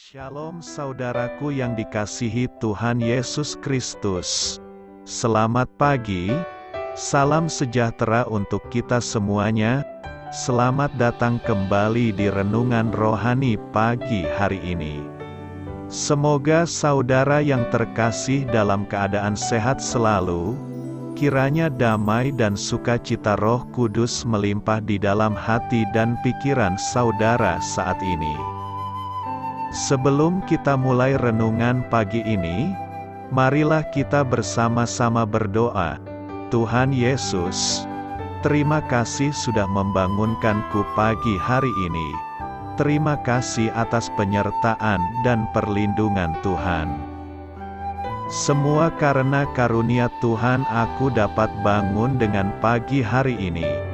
Shalom saudaraku yang dikasihi Tuhan Yesus Kristus. Selamat pagi, salam sejahtera untuk kita semuanya. Selamat datang kembali di Renungan Rohani pagi hari ini. Semoga saudara yang terkasih dalam keadaan sehat selalu. Kiranya damai dan sukacita Roh Kudus melimpah di dalam hati dan pikiran saudara saat ini. Sebelum kita mulai renungan pagi ini, marilah kita bersama-sama berdoa. Tuhan Yesus, terima kasih sudah membangunkanku pagi hari ini. Terima kasih atas penyertaan dan perlindungan Tuhan. Semua karena karunia Tuhan aku dapat bangun dengan pagi hari ini.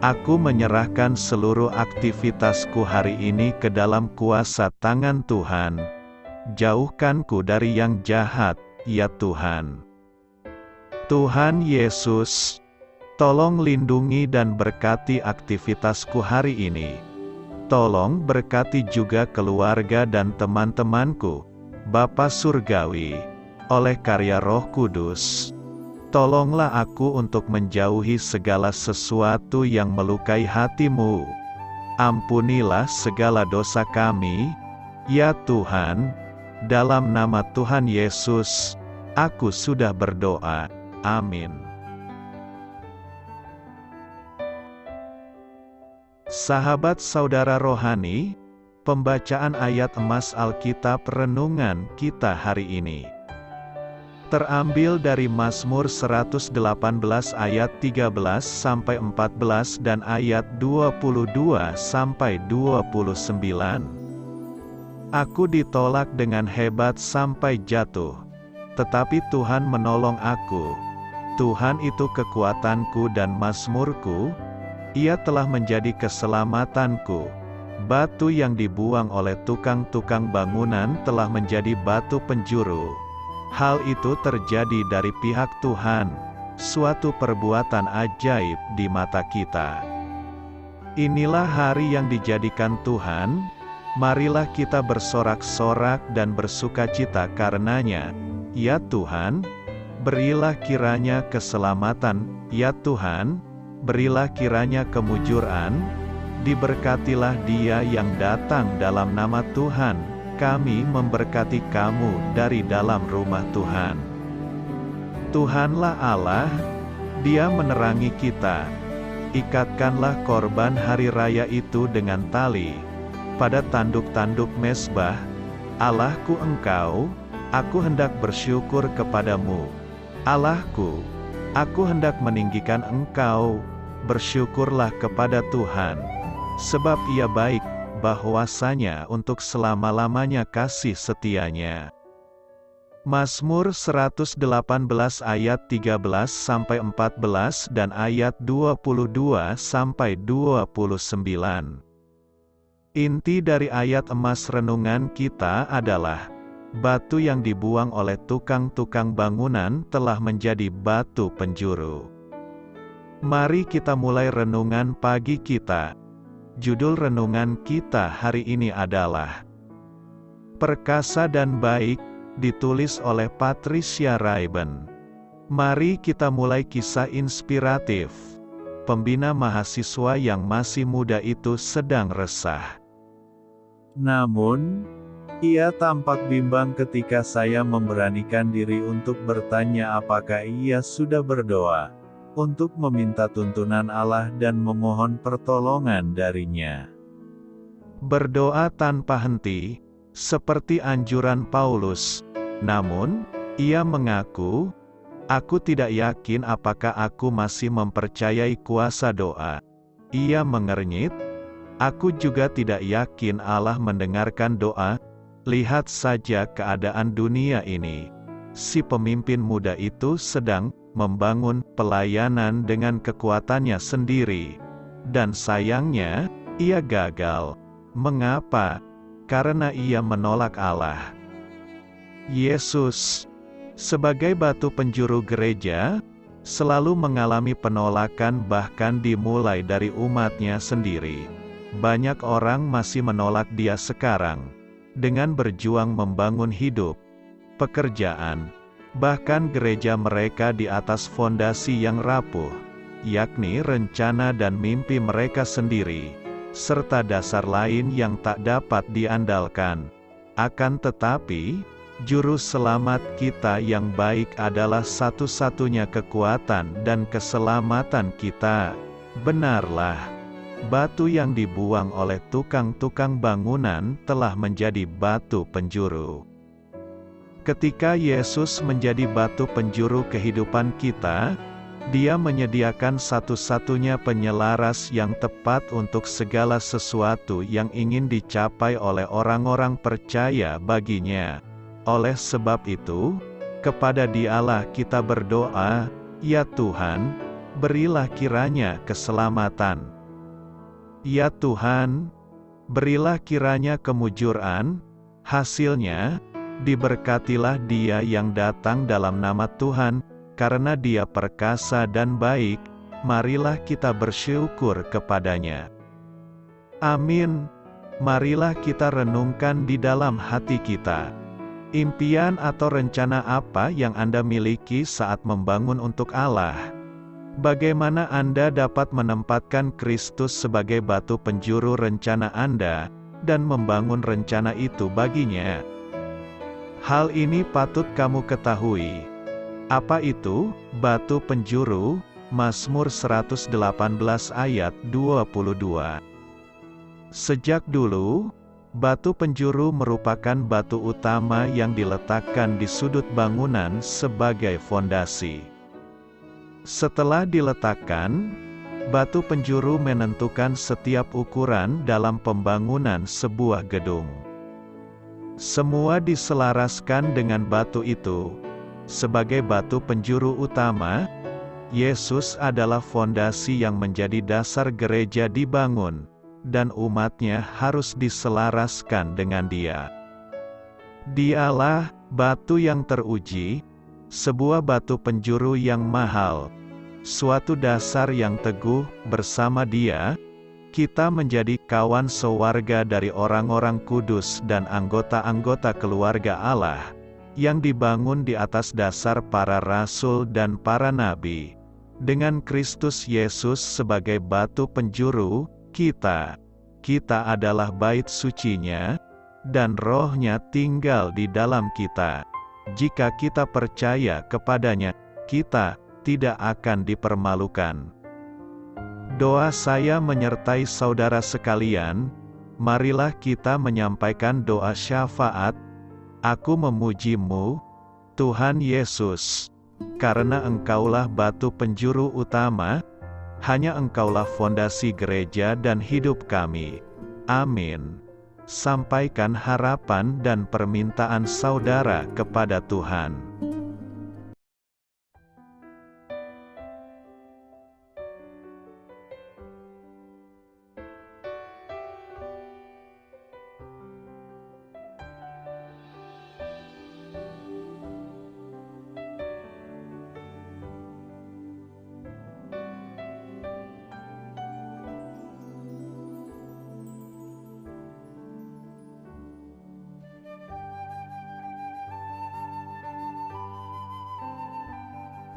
Aku menyerahkan seluruh aktivitasku hari ini ke dalam kuasa tangan Tuhan. Jauhkanku dari yang jahat, ya Tuhan. Tuhan Yesus, tolong lindungi dan berkati aktivitasku hari ini. Tolong berkati juga keluarga dan teman-temanku, Bapa Surgawi, oleh karya Roh Kudus. Tolonglah aku untuk menjauhi segala sesuatu yang melukai hati-Mu. Ampunilah segala dosa kami, ya Tuhan. Dalam nama Tuhan Yesus, aku sudah berdoa. Amin. Sahabat saudara rohani, pembacaan ayat emas Alkitab renungan kita hari ini terambil dari Mazmur 118 ayat 13 sampai 14 dan ayat 22 sampai 29. Aku ditolak dengan hebat sampai jatuh, tetapi Tuhan menolong aku. Tuhan itu kekuatanku dan mazmurku. Ia telah menjadi keselamatanku. Batu yang dibuang oleh tukang-tukang bangunan telah menjadi batu penjuru. Hal itu terjadi dari pihak Tuhan, suatu perbuatan ajaib di mata kita. Inilah hari yang dijadikan Tuhan, marilah kita bersorak-sorak dan bersukacita karenanya. Ya Tuhan, berilah kiranya keselamatan, ya Tuhan, berilah kiranya kemujuran, diberkatilah dia yang datang dalam nama Tuhan. Kami memberkati kamu dari dalam rumah Tuhan. Tuhanlah Allah, Dia menerangi kita. Ikatkanlah korban hari raya itu dengan tali pada tanduk-tanduk mezbah. Allahku Engkau, aku hendak bersyukur kepadamu. Allahku, aku hendak meninggikan Engkau. Bersyukurlah kepada Tuhan, sebab Ia baik, bahwasanya untuk selama-lamanya kasih setianya. Mazmur 118 ayat 13 sampai 14 dan ayat 22 sampai 29. Inti dari ayat emas renungan kita adalah batu yang dibuang oleh tukang-tukang bangunan telah menjadi batu penjuru. Mari kita mulai renungan pagi kita. Judul renungan kita hari ini adalah Perkasa dan Baik, ditulis oleh Patricia Raiben. Mari kita mulai kisah inspiratif. Pembina mahasiswa yang masih muda itu sedang resah. Namun, ia tampak bimbang ketika saya memberanikan diri untuk bertanya apakah ia sudah berdoa untuk meminta tuntunan Allah dan memohon pertolongan darinya. Berdoa tanpa henti, seperti anjuran Paulus. Namun, ia mengaku, "Aku tidak yakin apakah aku masih mempercayai kuasa doa." Ia mengernyit, "Aku juga tidak yakin Allah mendengarkan doa. Lihat saja keadaan dunia ini." Si pemimpin muda itu sedang membangun pelayanan dengan kekuatannya sendiri. Dan sayangnya, ia gagal. Mengapa? Karena ia menolak Allah. Yesus, sebagai batu penjuru gereja, selalu mengalami penolakan bahkan dimulai dari umatnya sendiri. Banyak orang masih menolak dia sekarang. dengan berjuang membangun hidup, pekerjaan, bahkan gereja mereka di atas fondasi yang rapuh, yakni rencana dan mimpi mereka sendiri, serta dasar lain yang tak dapat diandalkan. Akan tetapi, Juru Selamat kita yang baik adalah satu-satunya kekuatan dan keselamatan kita. Benarlah, batu yang dibuang oleh tukang-tukang bangunan telah menjadi batu penjuru. Ketika Yesus menjadi batu penjuru kehidupan kita, Dia menyediakan satu-satunya penyelaras yang tepat untuk segala sesuatu yang ingin dicapai oleh orang-orang percaya baginya. Oleh sebab itu, kepada Dialah kita berdoa, "Ya Tuhan, berilah kiranya keselamatan. Ya Tuhan, berilah kiranya kemujuran." Hasilnya, diberkatilah dia yang datang dalam nama Tuhan, karena Dia perkasa dan baik. Marilah kita bersyukur kepadanya. Amin. Marilah kita renungkan di dalam hati kita. Impian atau rencana apa yang Anda miliki saat membangun untuk Allah? Bagaimana Anda dapat menempatkan Kristus sebagai batu penjuru rencana Anda, dan membangun rencana itu baginya? Hal ini patut kamu ketahui. Apa itu batu penjuru? Mazmur 118 ayat 22. Sejak dulu, batu penjuru merupakan batu utama yang diletakkan di sudut bangunan sebagai fondasi. Setelah diletakkan, batu penjuru menentukan setiap ukuran dalam pembangunan sebuah gedung. Semua diselaraskan dengan batu itu. Sebagai batu penjuru utama, Yesus adalah fondasi yang menjadi dasar gereja dibangun, dan umatnya harus diselaraskan dengan Dia. Dialah batu yang teruji, sebuah batu penjuru yang mahal, suatu dasar yang teguh. Bersama Dia, kita menjadi kawan sewarga dari orang-orang kudus dan anggota-anggota keluarga Allah, yang dibangun di atas dasar para rasul dan para nabi. Dengan Kristus Yesus sebagai batu penjuru, kita adalah bait sucinya, dan Roh-Nya tinggal di dalam kita. Jika kita percaya kepadanya, kita tidak akan dipermalukan. Doa saya menyertai saudara sekalian. Marilah kita menyampaikan doa syafaat. Aku memuji-Mu, Tuhan Yesus, karena Engkaulah batu penjuru utama. Hanya Engkaulah fondasi gereja dan hidup kami. Amin. Sampaikan harapan dan permintaan saudara kepada Tuhan.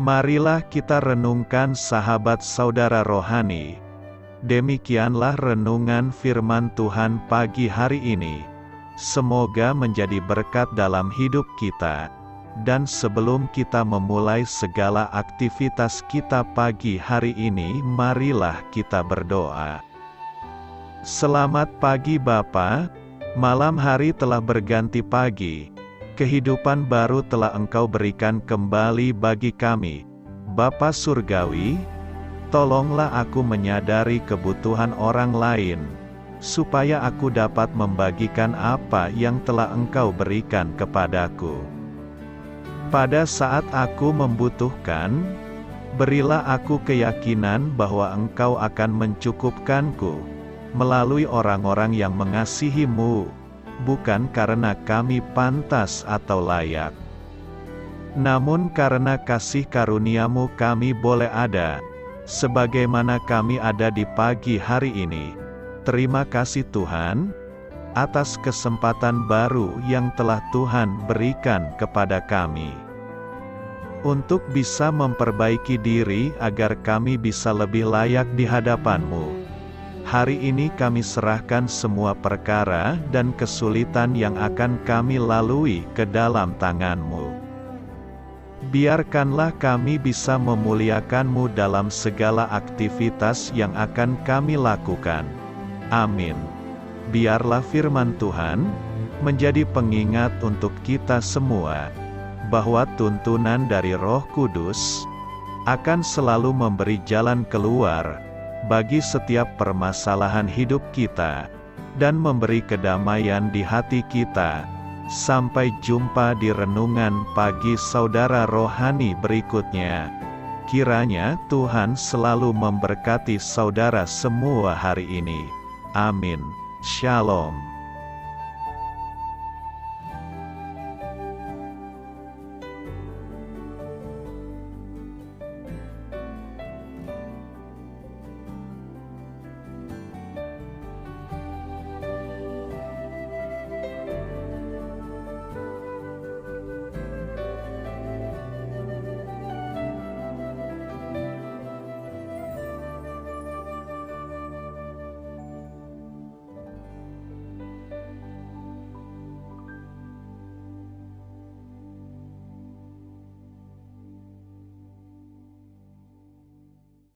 Marilah kita renungkan sahabat saudara rohani. Demikianlah renungan firman Tuhan pagi hari ini. Semoga menjadi berkat dalam hidup kita. Dan sebelum kita memulai segala aktivitas kita pagi hari ini, marilah kita berdoa. Selamat pagi Bapa, malam hari telah berganti pagi. Kehidupan baru telah Engkau berikan kembali bagi kami. Bapa Surgawi, tolonglah aku menyadari kebutuhan orang lain, supaya aku dapat membagikan apa yang telah Engkau berikan kepadaku. Pada saat aku membutuhkan, berilah aku keyakinan bahwa Engkau akan mencukupkanku, melalui orang-orang yang mengasihi-Mu, bukan karena kami pantas atau layak, namun karena kasih karunia-Mu kami boleh ada, sebagaimana kami ada di pagi hari ini. Terima kasih Tuhan. atas kesempatan baru yang telah Tuhan berikan kepada kami. Untuk bisa memperbaiki diri agar kami bisa lebih layak di hadapan-Mu. Hari ini kami serahkan semua perkara dan kesulitan yang akan kami lalui ke dalam tangan-Mu. Biarkanlah kami bisa memuliakan-Mu dalam segala aktivitas yang akan kami lakukan. Amin. Biarlah firman Tuhan menjadi pengingat untuk kita semua, bahwa tuntunan dari Roh Kudus akan selalu memberi jalan keluar bagi setiap permasalahan hidup kita, dan memberi kedamaian di hati kita. Sampai jumpa di renungan pagi saudara rohani berikutnya. Kiranya Tuhan selalu memberkati saudara semua hari ini. Amin. Shalom.